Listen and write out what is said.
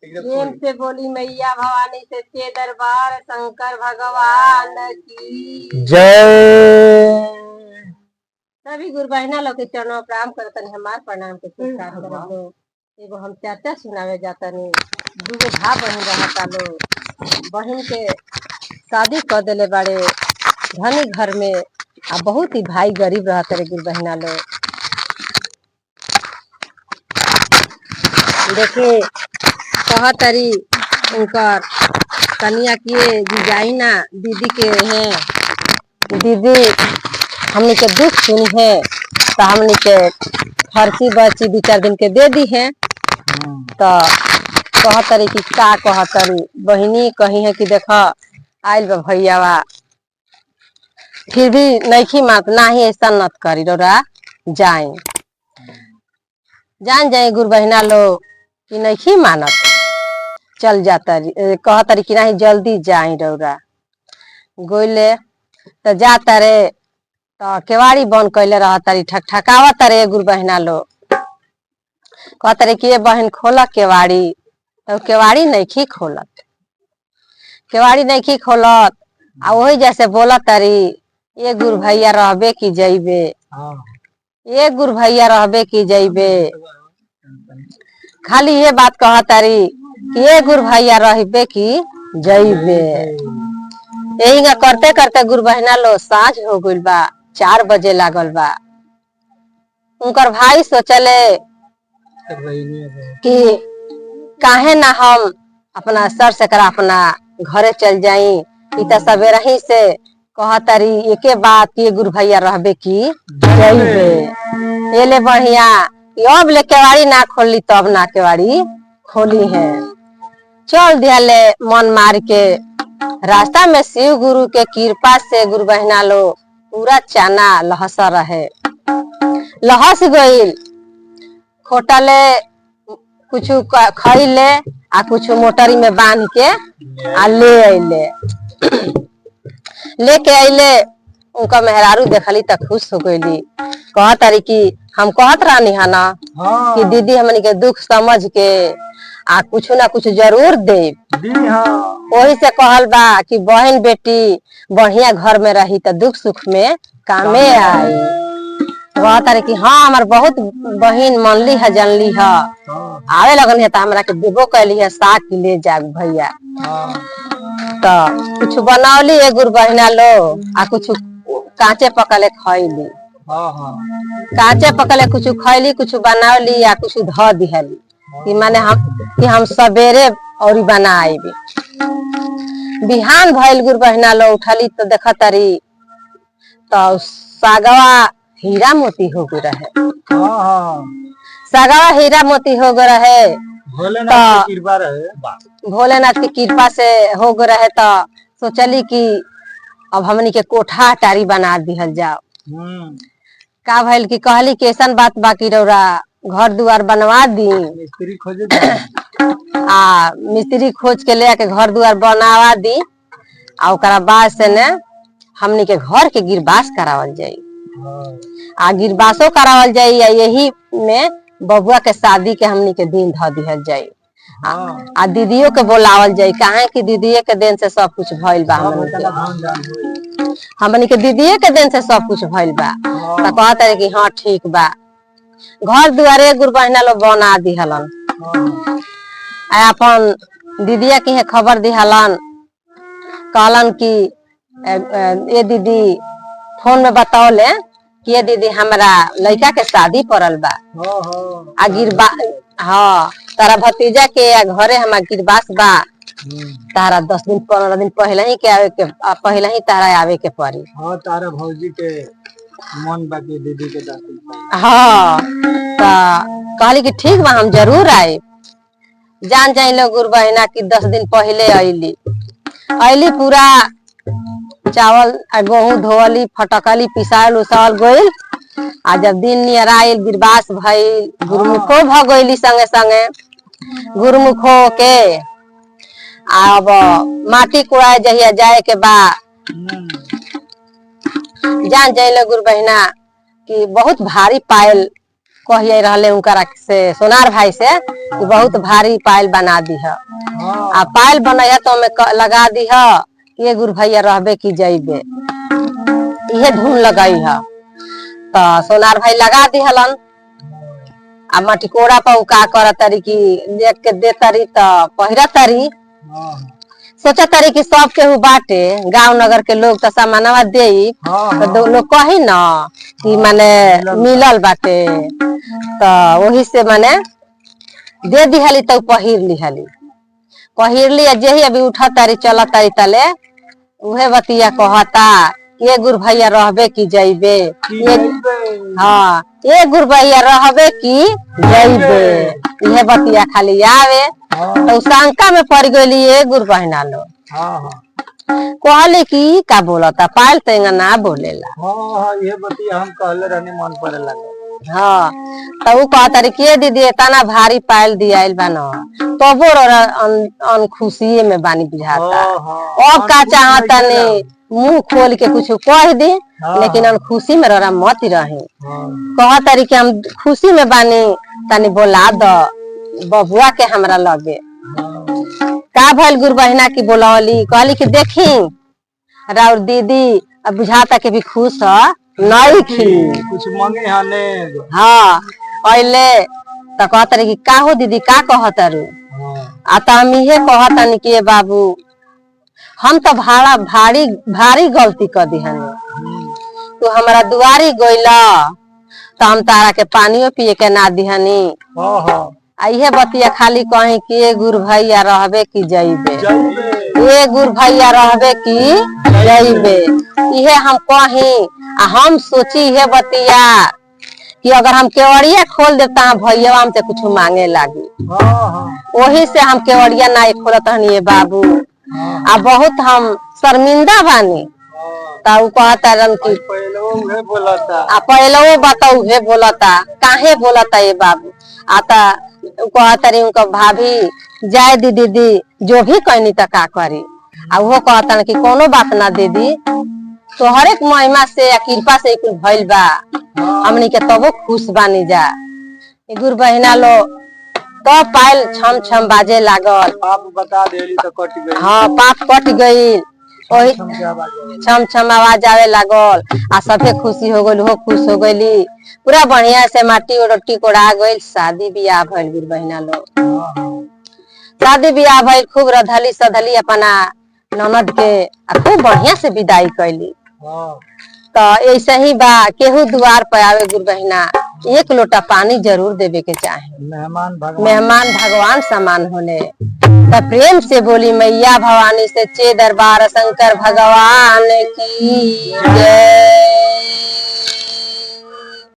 प्रेम से बोली मैया भवानी सच्चे दरबार शंकर भगवान की जय। सभी गुरु बहना लोग के चरणों प्रणाम करतन हमार प्रणाम के स्वीकार करो। एगो हम चर्चा सुनावे जाता नहीं दूगो भाई बहन रहता लो बहन के शादी कर दिले बड़े धनी घर में आ बहुत ही भाई गरीब रहते रे गुरु बहना लोग। देखे कहतरी उनकर कनिया किए जाई ना दीदी के हैं दीदी हमने के दुख सुनी है तो हमने के खर्ची बची 2-4 दिन के दे दी है। तो कहतरी कि का कहतरी बहिनी कही है कि देखा आइल बा भैयावा फिर भी नहीं मात ना ही ऐसा नत करी रोरा जाए जान जाए गुरु बहिना लोग कि नहीं मानत चल जाता कहतरी कि नहीं जल्दी जाए रौरा गोले तो जाता रे तो केवाड़ी बंद कैले रहतारी ठकठकावत रे गुरु बहिना लोग कहतरे कि ये बहन खोला केवाड़ी तो केवाड़ी नहीं खोलत केवाड़ी नहीं खोलत आ वही जैसे बोला तारी ये गुरु भैया रहबे की जइबे ये गुरु भैया रहबे की जइबे खाली ये बात कहतारी कि ये गुरु भैया रहबे की जइबे। यही करते करते गुरु बहना लो साँझ हो गइल बा 4 बजे लागल बा। उनकर भाई सोचले कि काहे ना हम अपना सर से करा अपना घरे चल जाई इता सवेरा ही से कहतरी एके बात ये गुरु भैया रहबे की जइबे। ये ले बढ़िया अब ले केवाड़ी ना खोली तब ना केवाड़ी खोली है चल दियाले मन मार के रास्ता में शिव गुरु के कृपा से गुरु बहना लो पूरा चना लहसा रहे लहस गईल खोटले कुछ खैले आ कुछ मोटरी में बांध के आ ले अले लेके अले उनका मेहरारू देखली त खुश हो गईली कहतरी कि हम कहत रहनी है ना कि दीदी हमनी के दुख समझ के आ कुछ ना कुछ जरूर दे वही से कहल बा कि बहन बेटी बढ़िया घर में रही तो दुख सुख में कामे आई। कहतरी कि हाँ हमार बहुत बहन मनली है जनली है आवे लगन है तो हमरा के देबो कैली है साग ले जा भैया तो कुछ बनौली है गुरु बहना लो आ कुछ कांचे पकले खैली कांचे पकले कुछ खैली कुछ बनौली या कुछ ध दिहली कि माने हम सवेरे और बनाए बिहान भइल गुरु बहना लो उठली तो देखतरी तो सागवा हीरा मोती हो गए रहे सागवा हीरा मोती हो गए रहे भोलेनाथ की कृपा से हो गए रहे तो सोचली कि अब हमनी के कोठा अटारी बना दिहल जाओ का भइल कि कहली कैसन बात बाकी रौरा घर दुआर बनवा दी मिस्त्री खोज के ले के घर दुआर बनवा दी आ ओकरा बाद से ने हमनी के घर के गिरबास करावल जाई आ गिरबासो करावल जाई यही में बबुआ के शादी के हमनी के दिन ध दिहल जाई आ दीदियों के बोलावल जाई काहे कि दीदीए के दिन से सब कुछ भइल बा हमनी के दीदीए के दिन से सब कुछ भइल बा तो कहते कि हाँ ठीक बा घर दुआरे गुरु बहना लोग बना दिहलन अपन दीदिया की खबर दिहलन कहलन कि ये दीदी फोन में बतौले कि ये दीदी हमरा लड़का के शादी पड़ल बा आ गिरबा हाँ तारा भतीजा के घरे हमार गिरबास बा तारा 10 दिन 15 दिन पहले ही के आवे के पहले ही तारा आवे के पड़ी तारा भौजी के मन बाकी दीदी के हाँ तो कहली कि ठीक बा हम जरूर आए जान जाए लो गुरु बहना की 10 दिन पहले अली पूरा चावल गेहूं धोवली फटकली पिसाल उसाल गईल आ जब दिन नियर आयल गिरबास भइल गुरुमुखो भ गईली संगे संगे गुरुमुखो के अब माटी कुड़ाए जहिया जाए के बा जान जाइल गुरु बहना कि बहुत भारी पायल कहिए रहले उनकरा से सोनार भाई से कि बहुत भारी पायल बना दी है आ पायल बनाया तो हमें लगा दी है ये गुरु भैया रहबे की जइबे इहे धुन लगाई है तो सोनार भाई लगा दी हलन आ मटिकोड़ा पर का कर तारी की देख के दे तारी तो पहिरा तारी सोचा तारी कि सब केहू बाटे गांव नगर के लोग तो सामानवा दे तो लोग कही न कि माने मिलल बाटे तो वही से माने दे दिहली तो पहिर ली जे ही अभी उठा तारी चला तारी तले उहे बतिया कहता ये गुरु भैया रहबे की जइबे हाँ ये गुरु भैया रहबे की जइबे इहे बतिया खाली आवे तो शंका में पड़ गई ये गुरु बहना लो कहले की का बोलता पायल तेंगा ना बोलेला ये बतिया हम कहले रहने मन पड़े लगे हाँ तो उ कहता रे के दीदी तना भारी पायल दियाइल बा तो बोल खुशी में बानी बुझाता अब का चाहता ने मुंह खोल के कुछ कह दी लेकिन खुशी में रहा मत रहे कहता रे कि हम खुशी में बानी तनी बोला दो बबुआ के हमरा लगे का भइल गुरु बहिना की बोलवली कहली कि देखी राउर दीदी अब बुझाता के भी खुश है नहीं खी कुछ मांगे हने हाँ अइले तो कहता रे कि का हो दीदी का कहता रू आ तो हम इहे कहता नहीं कि बाबू हम तो भारी गलती कर दी हनी तू हमारा दुआरी गइला तो हम तारा के पानियो पिए के ना दिहनी इहे बतिया खाली कहीं कि ये गुरु भैया रहबे की जइबे ये गुरु भैया रहबे की जइबे इहे हम कहीं आ हम सोची इहे बतिया कि अगर हम केवड़िया खोल देता भैया हमसे कुछ मांगे लागी वही से हम केवड़िया ना खोलत हनी ये बाबू आ बहुत हम शर्मिंदा बानी ता कहता रन की पहले बताऊ हे बोलता काहे बोलता ये बाबू आता कहता रही उनका भाभी जाए दी दीदी जो भी कहनी तो का करी आ वो कहता कि कोनो बात ना दीदी तो हर एक महिमा से या कृपा से कुल भइल बा हमनी के तबो खुश बानी जा गुरु बहिना लो तो पायल छम छम बाजे लागल पाप बता देली तो कट गई हाँ पाप कट गई वही छम छम आवाज आवे लागल आ सबके खुशी हो गई हो खुश हो गई पूरा बढ़िया से माटी रोटी कोड़ा गई शादी बियाह भइल गुरु बहिना लोग शादी बियाह भइल खूब रधली सधली अपना ननद के खूब बढ़िया से विदाई कैली तो ऐसे ही बा केहू द्वार पर आवे गुरु बहिना एक लोटा पानी जरूर देवे के चाहे मेहमान भगवान समान होने तो प्रेम से बोली मैया भवानी से चे दरबार शंकर भगवान की जय।